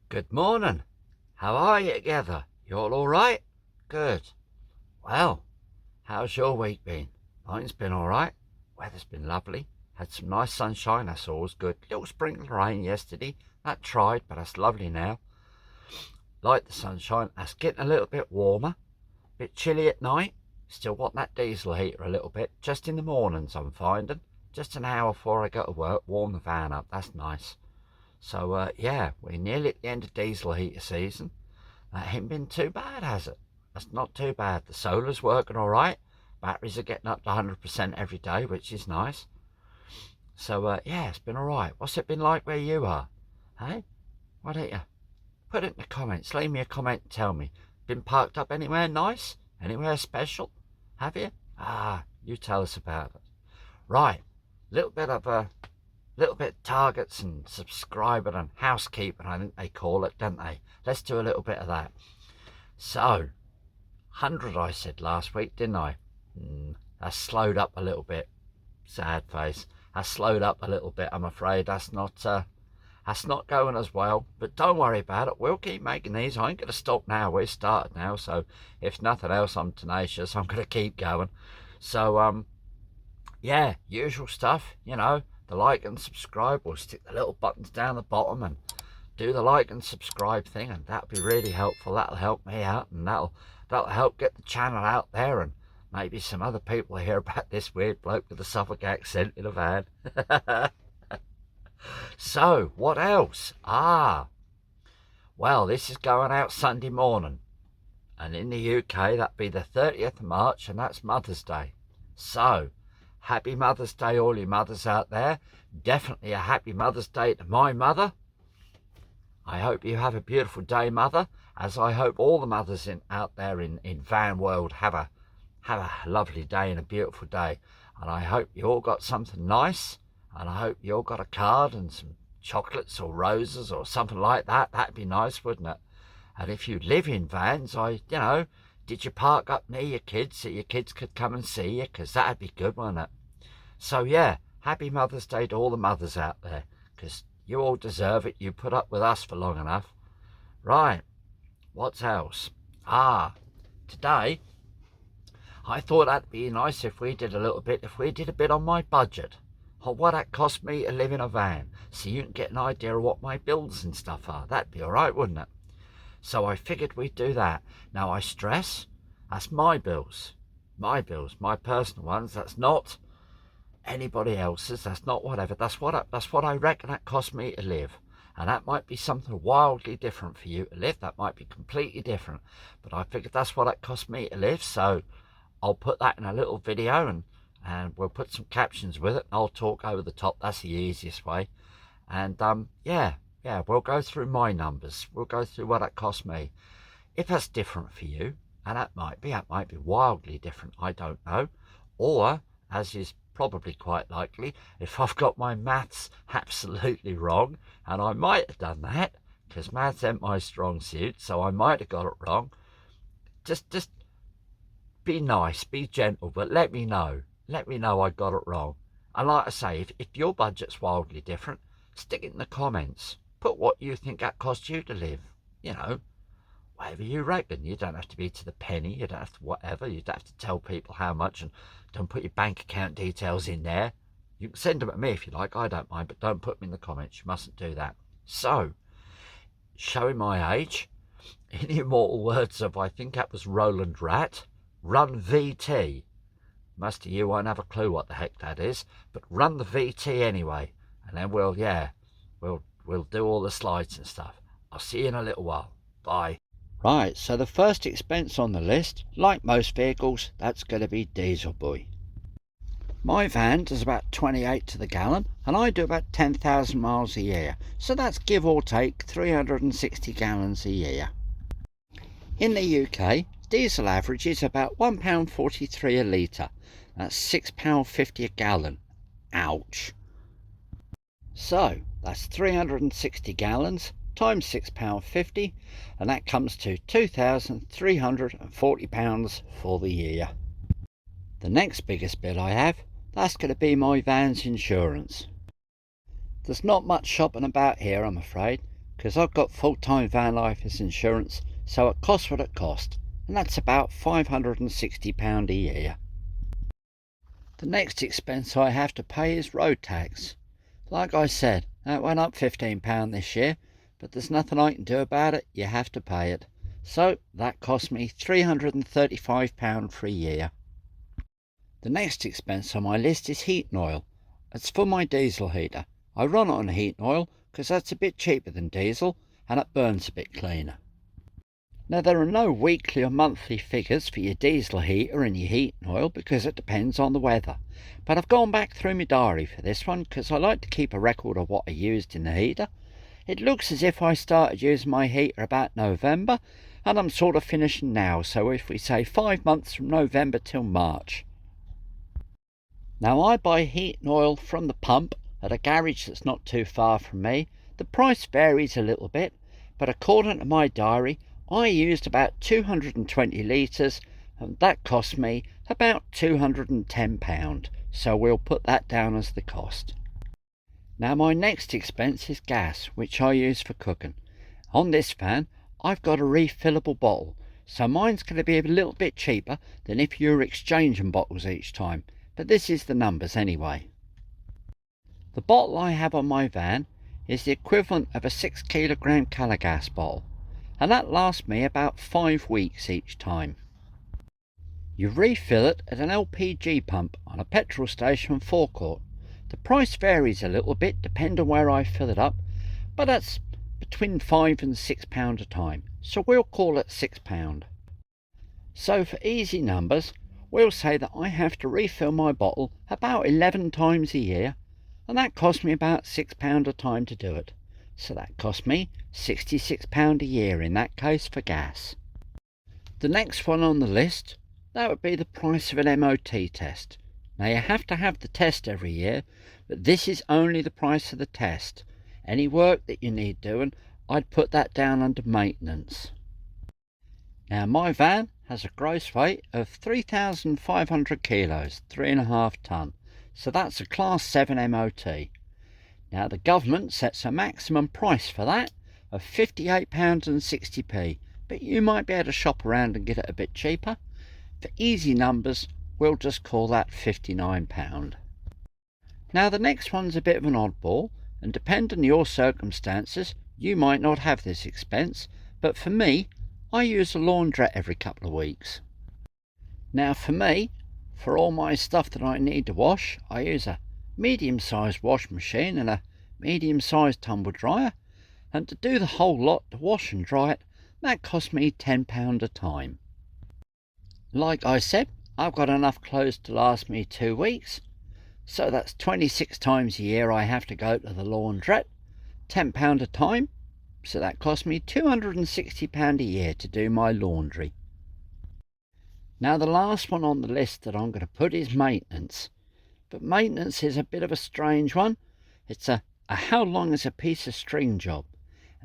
Good morning. How are you together? You all right? Good. Well, how's your week been? Mine's been all right. Weather's been lovely. Had some nice sunshine, that's always good. Little sprinkle of rain yesterday. That tried, but that's lovely now. Like the sunshine. That's getting a little bit warmer. Bit chilly at night. Still want that diesel heater a little bit. Just in the mornings, I'm finding. Just an hour before I go to work, warm the van up. That's nice. So, yeah, we're nearly at the end of diesel heater season. That ain't been too bad, has it? That's not too bad. The solar's working all right. Batteries are getting up to 100% every day, which is nice. So, yeah, it's been all right. What's it been like where you are? Hey? Why don't you put it in the comments? Leave me a comment and tell me. Been parked up anywhere nice? Anywhere special? Have you? You tell us about it. Right. Little bit targets and subscriber and housekeeping, I think they call it, don't they? Let's do a little bit of that. So, 100 I said last week, didn't I? That's slowed up a little bit. Sad face. That's slowed up a little bit. I'm afraid that's not going as well. But don't worry about it. We'll keep making these. I ain't going to stop now. We're started now. So, if nothing else, I'm tenacious. I'm going to keep going. So, yeah, usual stuff, you know. The like and subscribe. We'll stick the little buttons down the bottom and do the like and subscribe thing, and that'll be really helpful. That'll help me out, and that'll help get the channel out there, and maybe some other people hear about this weird bloke with a Suffolk accent in a van. So what else? Well, this is going out Sunday morning, and in the UK that'd be the 30th of March, and that's Mother's Day. So happy Mother's Day, all you mothers out there. Definitely a happy Mother's Day to my mother. I hope you have a beautiful day, Mother, as I hope all the mothers out there in Van World have a lovely day and a beautiful day. And I hope you all got something nice, and I hope you all got a card and some chocolates or roses or something like that. That'd be nice, wouldn't it? And if you live in vans, did you park up near your kids so your kids could come and see you? Because that'd be good, wouldn't it? So, yeah, happy Mother's Day to all the mothers out there, because you all deserve it. You put up with us for long enough. Right, what else? Today, I thought that'd be nice if we did a bit on my budget, or what it cost me to live in a van, so you can get an idea of what my bills and stuff are. That'd be all right, wouldn't it? So I figured we'd do that. Now I stress, that's my bills, my personal ones. That's not anybody else's. That's not whatever. That's what I reckon that cost me to live. And that might be something wildly different for you to live. That might be completely different. But I figured that's what it cost me to live. So I'll put that in a little video, and we'll put some captions with it. And I'll talk over the top. That's the easiest way. And yeah, we'll go through my numbers. We'll go through what it cost me. If that's different for you, and that might be wildly different, I don't know. Or, as is probably quite likely, if I've got my maths absolutely wrong, and I might have done that, because maths ain't my strong suit, so I might have got it wrong. Just be nice, be gentle, but let me know. Let me know I got it wrong. And like I say, if your budget's wildly different, stick it in the comments. Put what you think that cost you to live. You know, whatever you reckon. You don't have to be to the penny. You don't have to whatever. You don't have to tell people how much, and don't put your bank account details in there. You can send them at me if you like. I don't mind, but don't put them in the comments. You mustn't do that. So, showing my age, in the immortal words of, I think that was Roland Rat, run VT. Most of you won't have a clue what the heck that is, but run the VT anyway, and then we'll do all the slides and stuff. I'll see you in a little while. Bye. Right, so the first expense on the list, like most vehicles, that's going to be diesel boy. My van does about 28 to the gallon, and I do about 10,000 miles a year, so that's give or take 360 gallons a year. In the UK, diesel average is about £1.43 a litre. That's £6.50 a gallon. Ouch. So that's 360 gallons times £6.50, and that comes to £2,340 for the year. The next biggest bill I have, that's going to be my van's insurance. There's not much shopping about here, I'm afraid. because I've got full-time Vanlife as insurance, so it costs what it costs, and that's about £560 a year. The next expense I have to pay is road tax. Like I said, that went up £15 this year, but there's nothing I can do about it. You have to pay it. So that cost me £335 for a year. The next expense on my list is heating oil. It's for my diesel heater. I run it on heating oil because that's a bit cheaper than diesel and it burns a bit cleaner. Now, there are no weekly or monthly figures for your diesel heater and your heating oil because it depends on the weather. But I've gone back through my diary for this one because I like to keep a record of what I used in the heater. It looks as if I started using my heater about November and I'm sort of finishing now, so if we say 5 months from November till March. Now, I buy heating oil from the pump at a garage that's not too far from me. The price varies a little bit, but according to my diary, I used about 220 litres and that cost me about £210, so we'll put that down as the cost. Now, my next expense is gas, which I use for cooking. On this van, I've got a refillable bottle, so mine's going to be a little bit cheaper than if you were exchanging bottles each time, but this is the numbers anyway. The bottle I have on my van is the equivalent of a 6 kilogram colour gas bottle, and that lasts me about 5 weeks each time. You refill it at an LPG pump on a petrol station forecourt. The price varies a little bit depending on where I fill it up, but that's between £5 and £6 a time, so we'll call it £6. So for easy numbers, we'll say that I have to refill my bottle about 11 times a year, and that costs me about £6 a time to do it. So that cost me £66 a year in that case for gas. The next one on the list, that would be the price of an MOT test. Now, you have to have the test every year, but this is only the price of the test. Any work that you need doing, I'd put that down under maintenance. Now, my van has a gross weight of 3,500 kilos, 3.5 tonne, so that's a Class 7 MOT. Now, the government sets a maximum price for that of £58.60, but you might be able to shop around and get it a bit cheaper. For easy numbers, we'll just call that £59. Now, the next one's a bit of an oddball, and depending on your circumstances, you might not have this expense, but for me, I use a laundrette every couple of weeks. Now, for me, for all my stuff that I need to wash, I use a medium-sized wash machine and a medium-sized tumble dryer, and to do the whole lot, to wash and dry it, that cost me £10 a time. Like I said, I've got enough clothes to last me 2 weeks, so that's 26 times a year I have to go to the laundrette, £10 a time, so that cost me £260 a year to do my laundry. Now, the last one on the list that I'm going to put is maintenance. But maintenance is a bit of a strange one. It's a how long is a piece of string job.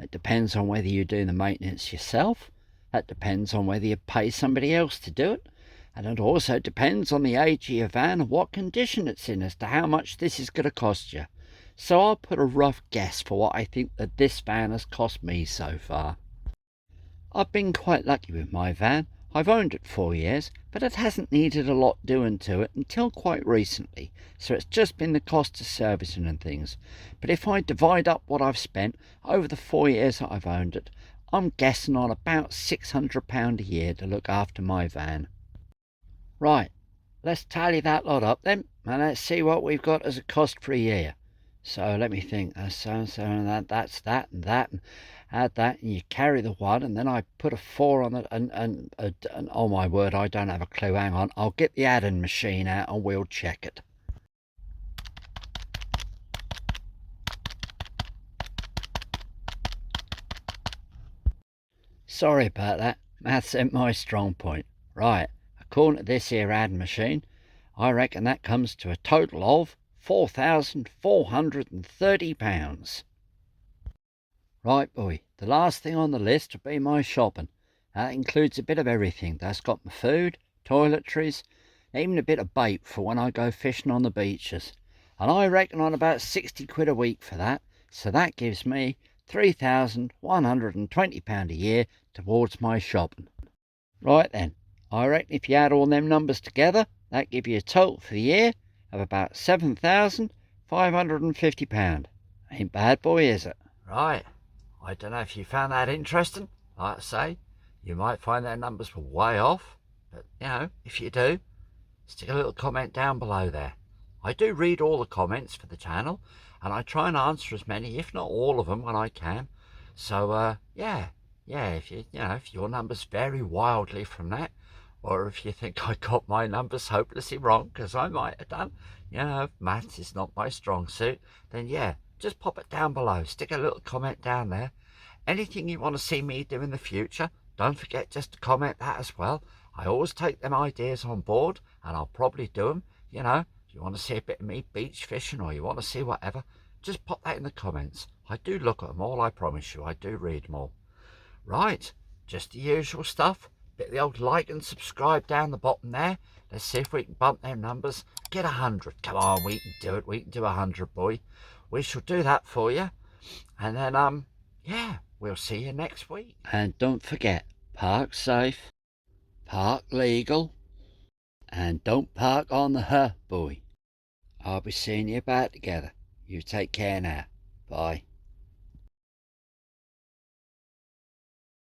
It depends on whether you do the maintenance yourself. It depends on whether you pay somebody else to do it. And it also depends on the age of your van and what condition it's in as to how much this is going to cost you. So I'll put a rough guess for what I think that this van has cost me so far. I've been quite lucky with my van. I've owned it 4 years, but it hasn't needed a lot doing to it until quite recently, so it's just been the cost of servicing and things. But if I divide up what I've spent over the 4 years that I've owned it, I'm guessing on about £600 a year to look after my van. Right, let's tally that lot up then, and let's see what we've got as a cost for a year. So let me think, that's that, and add that, and you carry the 1, and then I put a 4 on it, and oh my word, I don't have a clue. Hang on, I'll get the adding machine out and we'll check it. Sorry about that, maths ain't my strong point. Right, according to this here adding machine, I reckon that comes to a total of £4,430. Right, boy, the last thing on the list will be my shopping. That includes a bit of everything. That's got my food, toiletries, even a bit of bait for when I go fishing on the beaches. And I reckon on about 60 quid a week for that, so that gives me £3,120 a year towards my shopping. Right then, I reckon if you add all them numbers together, that give you a total for the year of about £7,550. Ain't bad, boy, is it? Right. I don't know if you found that interesting. Like I say, you might find their numbers were way off, but, if you do, stick a little comment down below there. I do read all the comments for the channel, and I try and answer as many, if not all of them, when I can. So, yeah, if your numbers vary wildly from that, or if you think I got my numbers hopelessly wrong, because I might have done, maths is not my strong suit, then yeah, just pop it down below. Stick a little comment down there. Anything you want to see me do in the future, don't forget just to comment that as well. I always take them ideas on board, and I'll probably do them. If you want to see a bit of me beach fishing, or you want to see whatever, just pop that in the comments. I do look at them all, I promise you. I do read them all. Right, just the usual stuff. Bit of the old like and subscribe down the bottom there. Let's see if we can bump them numbers. Get 100. Come on, we can do it. We can do 100, boy. We shall do that for you. And then, yeah, we'll see you next week. And don't forget, park safe, park legal, and don't park on the boy. I'll be seeing you about together. You take care now. Bye.